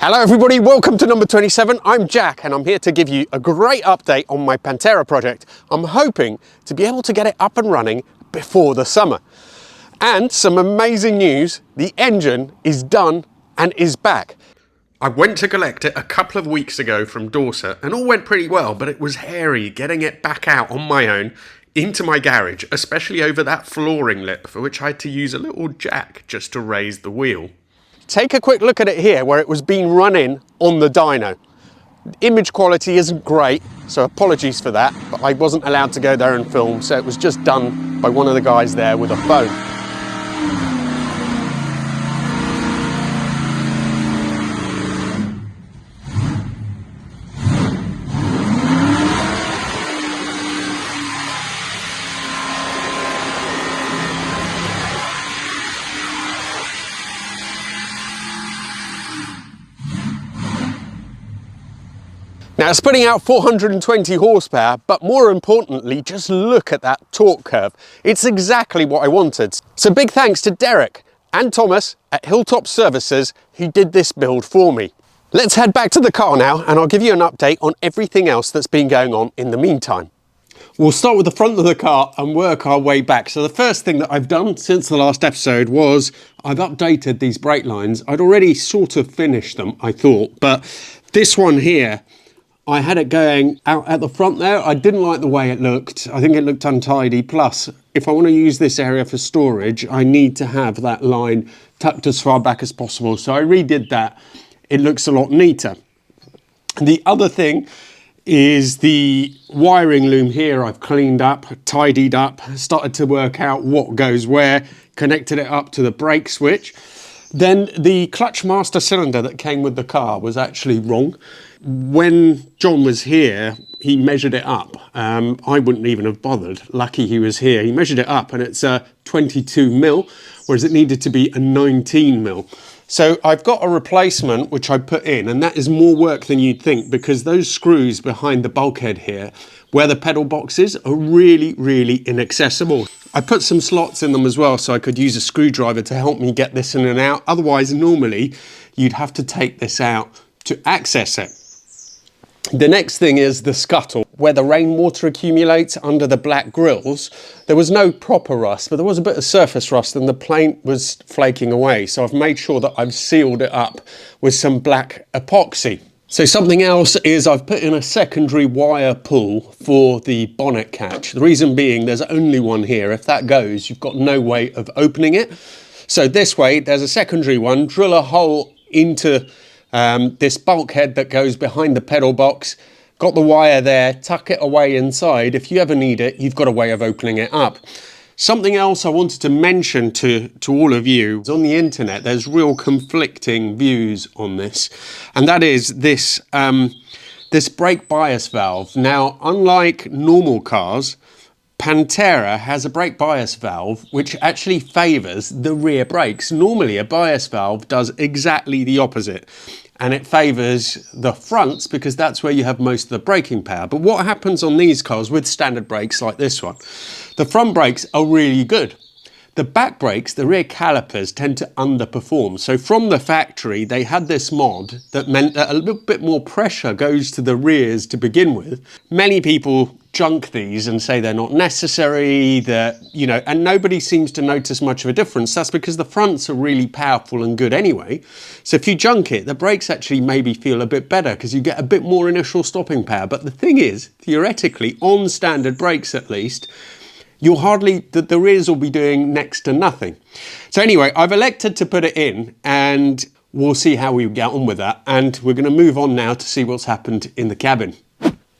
Hello everybody, welcome to number 27. I'm Jack and I'm here to give you a great update on my Pantera project. I'm hoping to be able to get it up and running before the summer. And some amazing news, the engine is done and is back. I went to collect it a couple of weeks ago from Dorset and all went pretty well, but it was hairy getting it back out on my own into my garage, especially over that flooring lip, for which I had to use a little jack just to raise the wheel. Take a quick look at it here where it was being run in on the dyno. Image quality isn't great, so apologies for that, but I wasn't allowed to go there and film, so it was just done by one of the guys there with a phone. Now it's putting out 420 horsepower, but more importantly, just look at that torque curve. It's exactly what I wanted. So big thanks to Derek and Thomas at Hilltop Services who did this build for me. Let's head back to the car now and I'll give you an update on everything else that's been going on in the meantime. We'll start with the front of the car and work our way back. So the first thing that I've done since the last episode was I've updated these brake lines. I'd already sort of finished them, I thought, but this one here, I had it going out at the front there. I didn't like the way it looked. I think it looked untidy. Plus, if I want to use this area for storage, I need to have that line tucked as far back as possible. So I redid that. It looks a lot neater. The other thing is the wiring loom here. I've cleaned up, tidied up, started to work out what goes where, connected it up to the brake switch. Then the clutch master cylinder that came with the car was actually wrong. When John was here, he measured it up. I wouldn't even have bothered. Lucky he was here. He measured it up and it's a 22 mil, whereas it needed to be a 19 mil. So I've got a replacement which I put in, and that is more work than you'd think because those screws behind the bulkhead here, where the pedal box is, are really, really inaccessible. I put some slots in them as well so I could use a screwdriver to help me get this in and out. Otherwise, normally, you'd have to take this out to access it. The next thing is the scuttle, where the rainwater accumulates under the black grills. There was no proper rust, but there was a bit of surface rust and the paint was flaking away. So I've made sure that I've sealed it up with some black epoxy. So something else is I've put in a secondary wire pull for the bonnet catch. The reason being there's only one here. If that goes, you've got no way of opening it. So this way, there's a secondary one, drill a hole into this bulkhead that goes behind the pedal box, got the wire there, tuck it away inside. If you ever need it, you've got a way of opening it up. Something else I wanted to mention to all of you is on the internet, there's real conflicting views on this, and that is this, this brake bias valve. Now, unlike normal cars, Pantera has a brake bias valve which actually favours the rear brakes. Normally a bias valve does exactly the opposite and it favours the fronts because that's where you have most of the braking power. But what happens on these cars with standard brakes like this one, the front brakes are really good. The back brakes, the rear calipers, tend to underperform. So from the factory, they had this mod that meant that a little bit more pressure goes to the rears to begin with. Many people junk these and say they're not necessary, that, you know, and nobody seems to notice much of a difference. That's because the fronts are really powerful and good anyway. So if you junk it, the brakes actually maybe feel a bit better because you get a bit more initial stopping power. But the thing is, theoretically, on standard brakes at least, you'll hardly, the rears will be doing next to nothing. So anyway, I've elected to put it in and we'll see how we get on with that. And we're going to move on now to see what's happened in the cabin.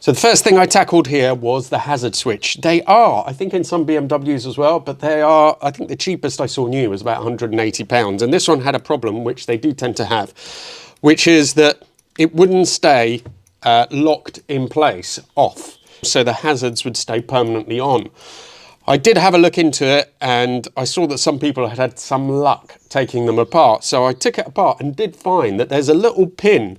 So the first thing I tackled here was the hazard switch. They are, I think in some BMWs as well, but they are, I think the cheapest I saw new was about £180. And this one had a problem, which they do tend to have, which is that it wouldn't stay locked in place off. So the hazards would stay permanently on. I did have a look into it and I saw that some people had had some luck taking them apart. So I took it apart and did find that there's a little pin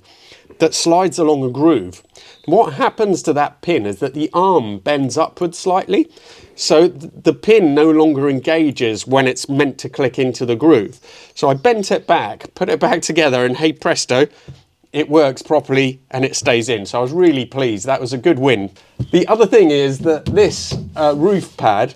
that slides along a groove. What happens to that pin is that the arm bends upwards slightly. So the pin no longer engages when it's meant to click into the groove. So I bent it back, put it back together and hey presto, it works properly and it stays in. So I was really pleased. That was a good win. The other thing is that this roof pad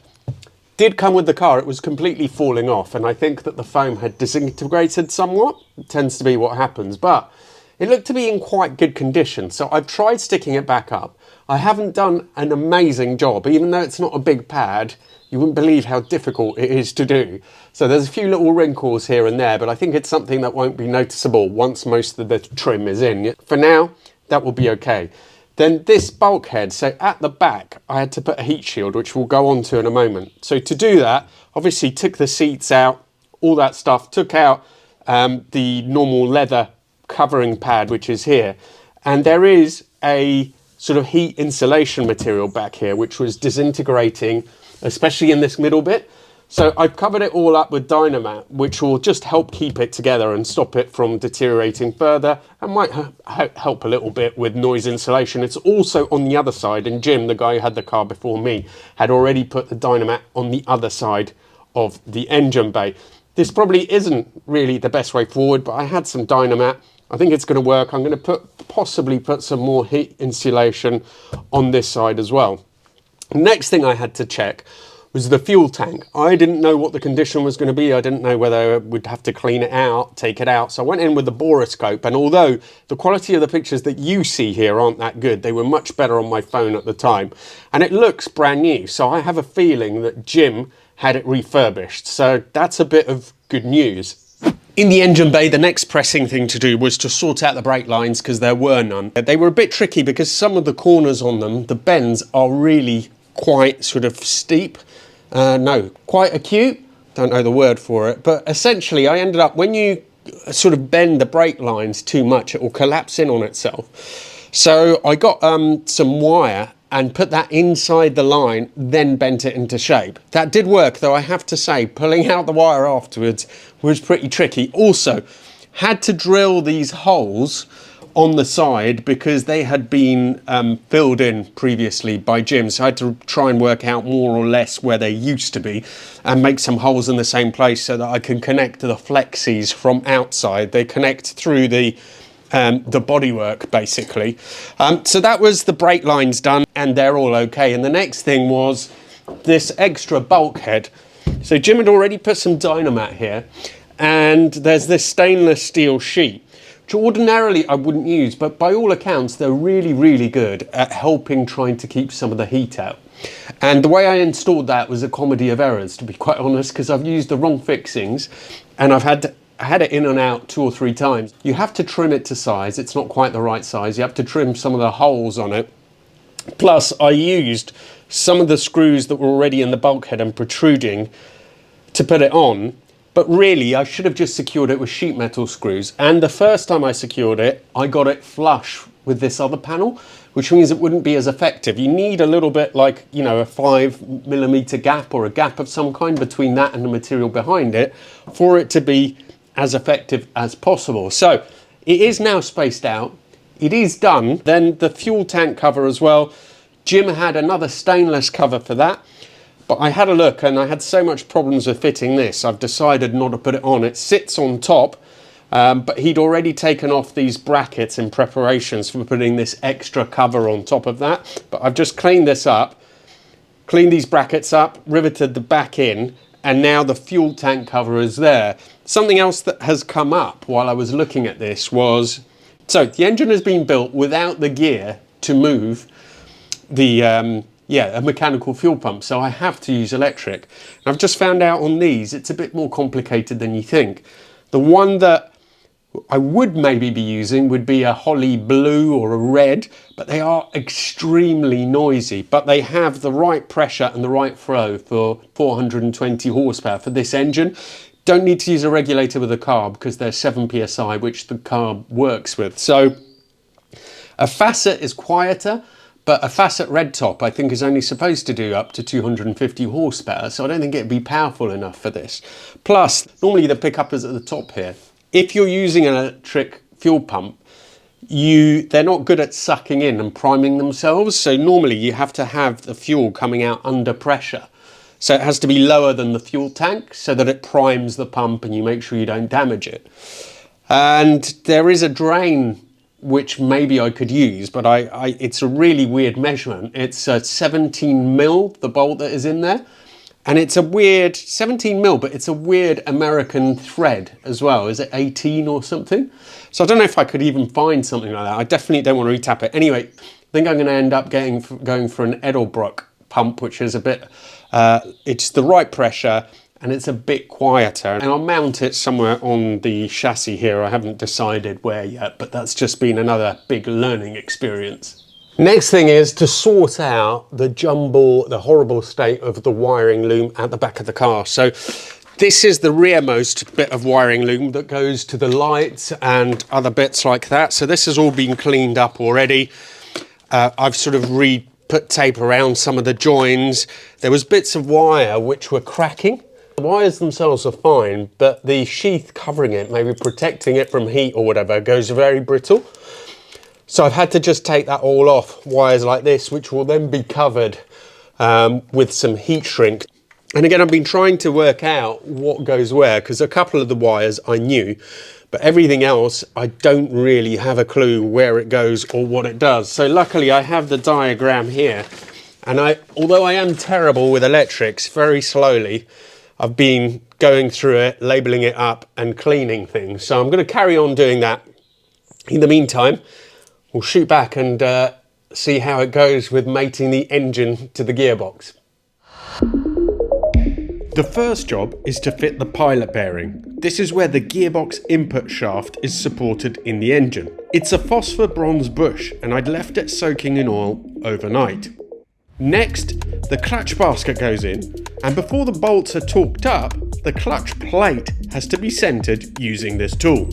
did come with the car. It was completely falling off, and I think that the foam had disintegrated somewhat. It tends to be what happens, but it looked to be in quite good condition. So I've tried sticking it back up. I haven't done an amazing job, even though it's not a big pad. You wouldn't believe how difficult it is to do. So there's a few little wrinkles here and there, but I think it's something that won't be noticeable once most of the trim is in. For now, that will be okay. Then this bulkhead, so at the back, I had to put a heat shield, which we'll go on to in a moment. So to do that, obviously took the seats out, all that stuff, took out the normal leather covering pad, which is here. And there is a sort of heat insulation material back here, which was disintegrating, especially in this middle bit. So I've covered it all up with dyno, which will just help keep it together and stop it from deteriorating further, and might help a little bit with noise insulation. It's also on the other side, and Jim, the guy who had the car before me, had already put the dyno on the other side of the engine bay. This probably isn't really the best way forward, but I had some dyno. I think it's going to work. I'm going to possibly put some more heat insulation on this side as well. Next thing I had to check was the fuel tank. I didn't know what the condition was going to be. I didn't know whether I would have to clean it out, take it out. So I went in with the boroscope, and although the quality of the pictures that you see here aren't that good, they were much better on my phone at the time. And it looks brand new. So I have a feeling that Jim had it refurbished. So that's a bit of good news. In the engine bay, the next pressing thing to do was to sort out the brake lines, because there were none. They were a bit tricky because some of the corners on them, the bends, are really quite sort of steep. Quite acute. Don't know the word for it. But essentially, I ended up, when you sort of bend the brake lines too much, it will collapse in on itself. So I got some wire and put that inside the line, then bent it into shape. That did work, though I have to say, pulling out the wire afterwards was pretty tricky. Also, had to drill these holes on the side because they had been filled in previously by Jim. So I had to try and work out more or less where they used to be and make some holes in the same place so that I can connect to the flexies from outside. They connect through the bodywork basically. So that was the brake lines done, and they're all okay. And the next thing was this extra bulkhead. So Jim had already put some dyno here, and there's this stainless steel sheet, which ordinarily I wouldn't use, but by all accounts they're really, really good at helping trying to keep some of the heat out. And the way I installed that was a comedy of errors, to be quite honest, because I've used the wrong fixings, and I've had it in and out 2 or 3 times. You have to trim it to size. It's not quite the right size. You have to trim some of the holes on it. Plus, I used some of the screws that were already in the bulkhead and protruding to put it on. But really, I should have just secured it with sheet metal screws. And the first time I secured it, I got it flush with this other panel, which means it wouldn't be as effective. You need a little bit like, you know, a 5mm gap or a gap of some kind between that and the material behind it for it to be as effective as possible. So it is now spaced out. It is done. Then the fuel tank cover as well. Jim had another stainless cover for that. But I had a look and I had so much problems with fitting this, I've decided not to put it on. It sits on top, but he'd already taken off these brackets in preparations for putting this extra cover on top of that. But I've just cleaned this up, cleaned these brackets up, riveted the back in, and now the fuel tank cover is there. Something else that has come up while I was looking at this was, so the engine has been built without the gear to move the a mechanical fuel pump, so I have to use electric. And I've just found out on these it's a bit more complicated than you think. The one that I would maybe be using would be a holly blue or a red, but they are extremely noisy, but they have the right pressure and the right flow for 420 horsepower for this engine. Don't need to use a regulator with a carb because they're 7 psi, which the carb works with. So a facet is quieter, but a facet red top I think is only supposed to do up to 250 horsepower, so I don't think it'd be powerful enough for this. Plus, normally the pickup is at the top here. If you're using an electric fuel pump, they're not good at sucking in and priming themselves, so normally you have to have the fuel coming out under pressure. So it has to be lower than the fuel tank so that it primes the pump and you make sure you don't damage it. And there is a drain which maybe I could use, but it's a really weird measurement. It's a 17 mil, the bolt that is in there. And it's a weird 17 mil, but it's a weird American thread as well. Is it 18 or something? So I don't know if I could even find something like that. I definitely don't want to retap it. Anyway, I think I'm going to end up going for an Edelbrock pump, which is a bit, it's the right pressure and it's a bit quieter. And I'll mount it somewhere on the chassis here. I haven't decided where yet, but that's just been another big learning experience. Next thing is to sort out the jumble, the horrible state of the wiring loom at the back of the car. So this is the rearmost bit of wiring loom that goes to the lights and other bits like that. So this has all been cleaned up already. I've sort of put tape around some of the joins. There was bits of wire which were cracking. The wires themselves are fine, but the sheath covering it, maybe protecting it from heat or whatever, goes very brittle. So I've had to just take that all off, wires like this, which will then be covered with some heat shrink. And again, I've been trying to work out what goes where, because a couple of the wires I knew, but everything else, I don't really have a clue where it goes or what it does. So luckily I have the diagram here. And although I am terrible with electrics, very slowly, I've been going through it, labeling it up and cleaning things. So I'm going to carry on doing that. In the meantime, we'll shoot back and see how it goes with mating the engine to the gearbox. The first job is to fit the pilot bearing. This is where the gearbox input shaft is supported in the engine. It's a phosphor bronze bush and I'd left it soaking in oil overnight. Next, the clutch basket goes in, and before the bolts are torqued up, the clutch plate has to be centered using this tool.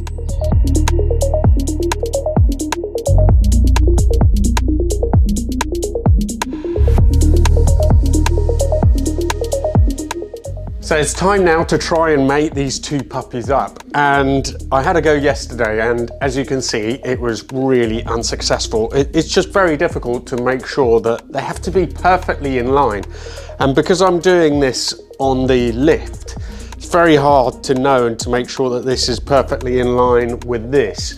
So it's time now to try and mate these two puppies up. And I had a go yesterday, and as you can see, it was really unsuccessful. It's just very difficult to make sure that they have to be perfectly in line. And because I'm doing this on the lift, it's very hard to know and to make sure that this is perfectly in line with this.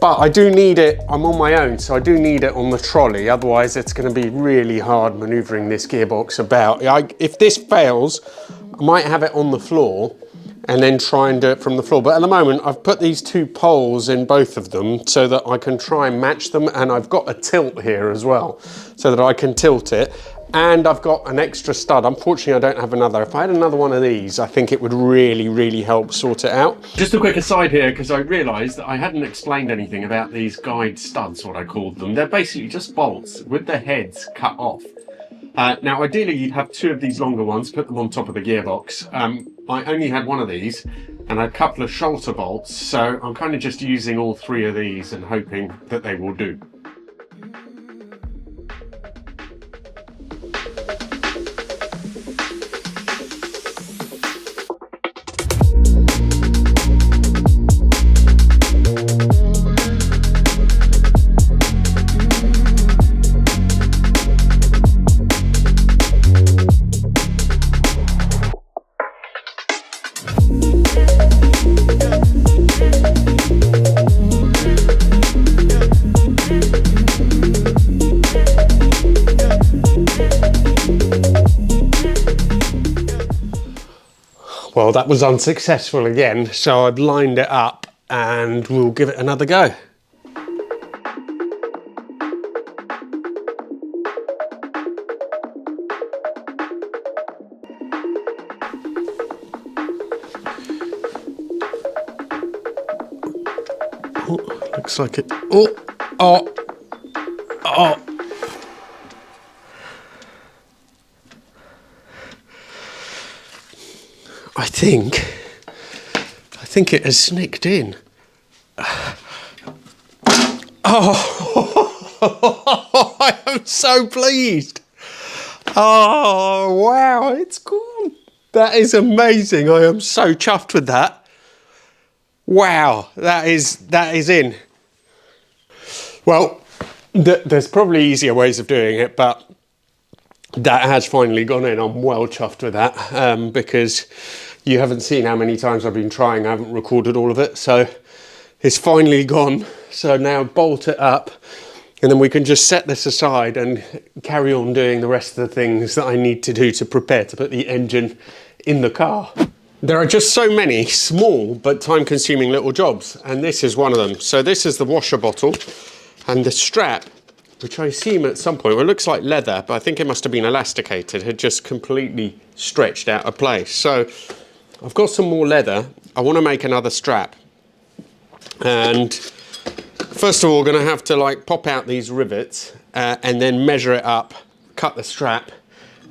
But I do need it, I'm on my own, so I do need it on the trolley. Otherwise it's going to be really hard maneuvering this gearbox about. If this fails, I might have it on the floor and then try and do it from the floor. But at the moment, I've put these two poles in both of them so that I can try and match them. And I've got a tilt here as well so that I can tilt it. And I've got an extra stud. Unfortunately, I don't have another. If I had another one of these, I think it would really, really help sort it out. Just a quick aside here, because I realised that I hadn't explained anything about these guide studs, what I called them. They're basically just bolts with their heads cut off. Now, ideally, you'd have two of these longer ones, put them on top of the gearbox. I only had one of these and a couple of shoulder bolts, so I'm kind of just using all three of these and hoping that they will do. Well, that was unsuccessful again, so I've lined it up and we'll give it another go. Oh, looks like it. Oh. I think it has snicked in. Oh, I am so pleased. Oh, wow, it's gone. That is amazing. I am so chuffed with that. Wow, that is in. Well, there's probably easier ways of doing it, but that has finally gone in. I'm well chuffed with that because you haven't seen how many times I've been trying. I haven't recorded all of it, so it's finally gone So now bolt it up, and then we can just set this aside and carry on doing the rest of the things that I need to do to prepare to put the engine in the car. There are just so many small but time-consuming little jobs, and this is one of them. So this is the washer bottle, and the strap, which I assume at some point, well, it looks like leather, but I think it must have been elasticated, had just completely stretched out of place. So I've got some more leather. I want to make another strap. And first of all, going to have to like pop out these rivets and then measure it up, cut the strap,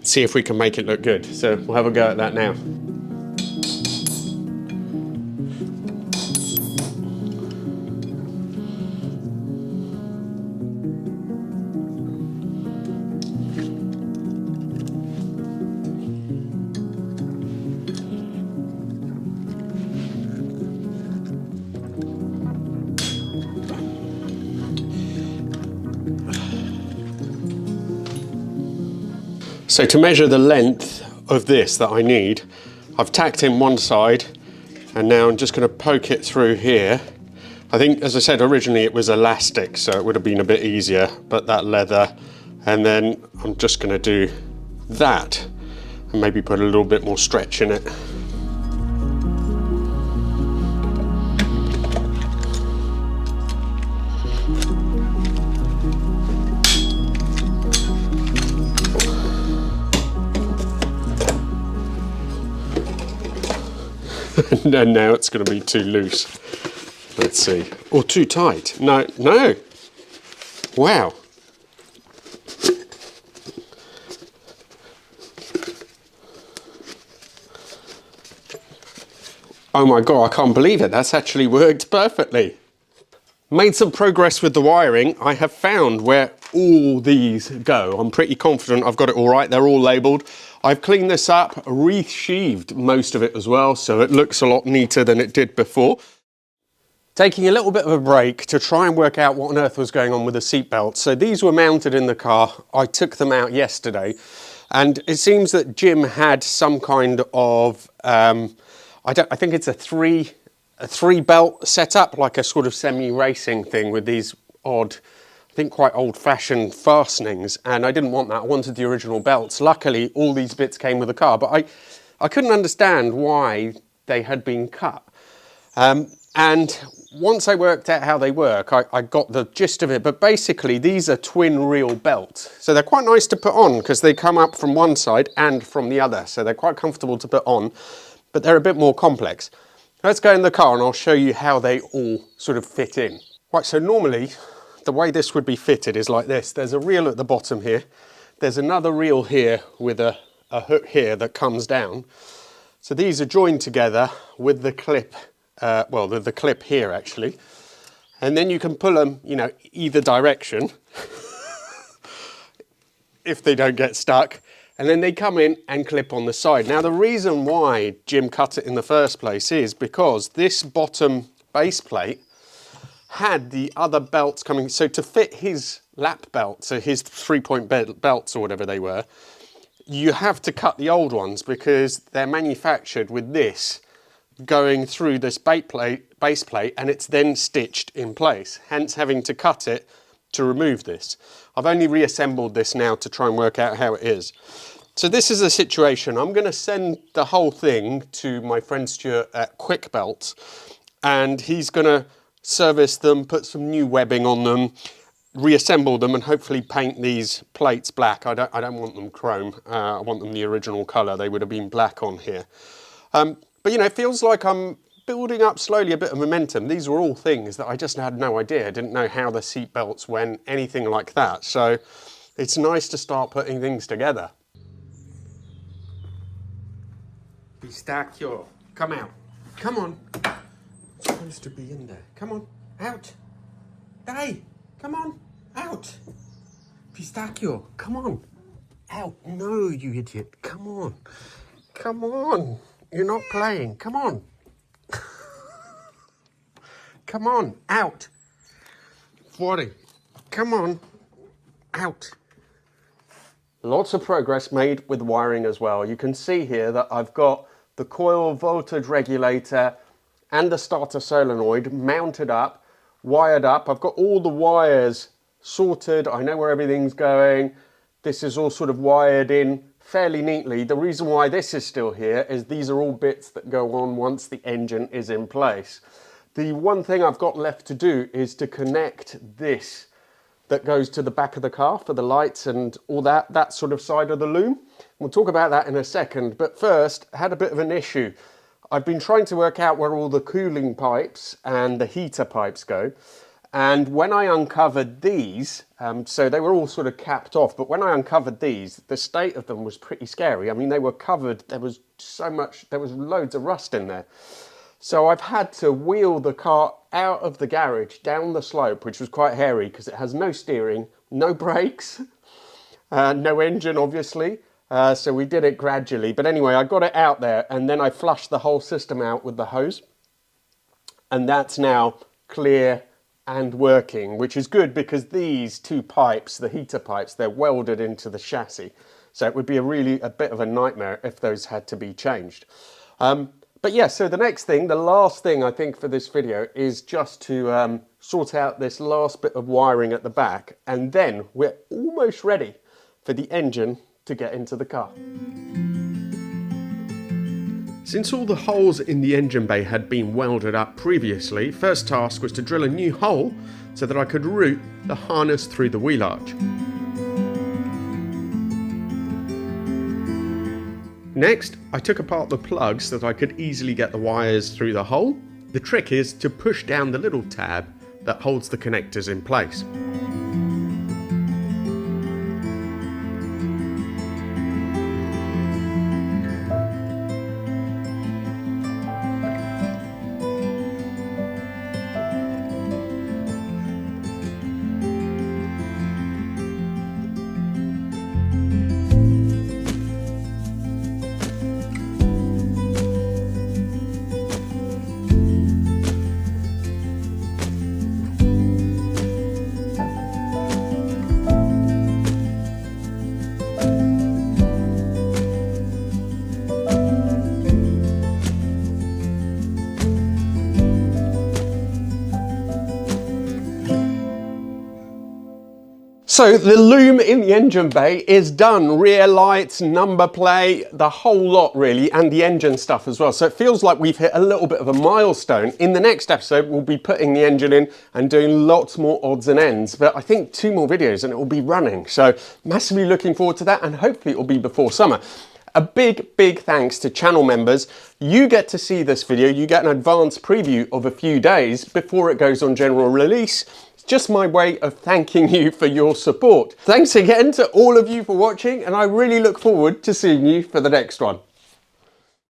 see if we can make it look good. So we'll have a go at that now. So to measure the length of this that I need, I've tacked in one side, and now I'm just going to poke it through here. I think, as I said, originally it was elastic, so it would have been a bit easier, but that leather, and then I'm just going to do that and maybe put a little bit more stretch in it. And now it's going to be too loose. Let's see. Or too tight. No, no. Wow. Oh my God, I can't believe it. That's actually worked perfectly. Made some progress with the wiring. I have found where all these go. I'm pretty confident I've got it all right. They're all labeled. I've cleaned this up, re-sheathed most of it as well, so it looks a lot neater than it did before. Taking a little bit of a break to try and work out what on earth was going on with the seatbelt. So these were mounted in the car. I took them out yesterday, and it seems that Jim had some kind of, I think it's a three belt setup, like a sort of semi-racing thing with these odd, I think quite old-fashioned fastenings, and I didn't want that. I wanted the original belts. Luckily, all these bits came with the car, but I couldn't understand why they had been cut. And once I worked out how they work, I got the gist of it, but basically these are twin reel belts. So they're quite nice to put on because they come up from one side and from the other, so they're quite comfortable to put on, but they're a bit more complex. Let's go in the car and I'll show you how they all sort of fit in. Right, so normally, the way this would be fitted is like this. There's a reel at the bottom here. There's another reel here with a hook here that comes down. So these are joined together with the clip, the clip here actually. And then you can pull them, you know, either direction if they don't get stuck. And then they come in and clip on the side. Now the reason why Jim cut it in the first place is because this bottom base plate had the other belts coming, so to fit his lap belt, so his 3-point belts or whatever they were, you have to cut the old ones because they're manufactured with this going through this base plate and it's then stitched in place, hence having to cut it to remove this. I've only reassembled this now to try and work out how it is. So this is the situation. I'm going to send the whole thing to my friend Stuart at Quick Belts, and he's going to service them, put some new webbing on them, reassemble them, and hopefully paint these plates black. I don't want them chrome. I want them the original colour. They would have been black on here. But you know, it feels like I'm building up slowly a bit of momentum. These were all things that I just had no idea. I didn't know how the seat belts went, anything like that. So it's nice to start putting things together. Pistachio, come out. Come on. It's supposed to be in there. Come on, out. Hey, come on, out. Pistachio, come on. Out. No, you idiot. Come on. Come on. You're not playing. Come on. Come on, out. Fuori. Come on, out. Lots of progress made with wiring as well. You can see here that I've got the coil voltage regulator and the starter solenoid mounted up wired up. I've got all the wires sorted. I know where everything's going. This is all sort of wired in fairly neatly. The reason why this is still here is these are all bits that go on once the engine is in place. The one thing I've got left to do is to connect this that goes to the back of the car for the lights and all that sort of side of the loom. We'll talk about that in a second, but first, I had a bit of an issue. I've been trying to work out where all the cooling pipes and the heater pipes go. And when I uncovered these, so they were all sort of capped off, but when I uncovered these, the state of them was pretty scary. I mean, they were covered, there was loads of rust in there. So I've had to wheel the car out of the garage, down the slope, which was quite hairy because it has no steering, no brakes, no engine, obviously. So we did it gradually. But anyway, I got it out there and then I flushed the whole system out with the hose. And that's now clear and working, which is good because these two pipes, the heater pipes, they're welded into the chassis. So it would be a bit of a nightmare if those had to be changed. But yeah, so the next thing, the last thing I think for this video is just to sort out this last bit of wiring at the back, and then we're almost ready for the engine to get into the car. Since all the holes in the engine bay had been welded up previously, first task was to drill a new hole so that I could route the harness through the wheel arch. Next, I took apart the plugs so that I could easily get the wires through the hole. The trick is to push down the little tab that holds the connectors in place. So the loom in the engine bay is done. Rear lights, number plate, the whole lot really, and the engine stuff as well. So it feels like we've hit a little bit of a milestone. In the next episode, we'll be putting the engine in and doing lots more odds and ends. But I think 2 more videos and it will be running. So massively looking forward to that, and hopefully it will be before summer. A big thanks to channel members. You get to see this video. You get an advance preview of a few days before it goes on general release. It's just my way of thanking you for your support. Thanks again to all of you for watching, and I really look forward to seeing you for the next one.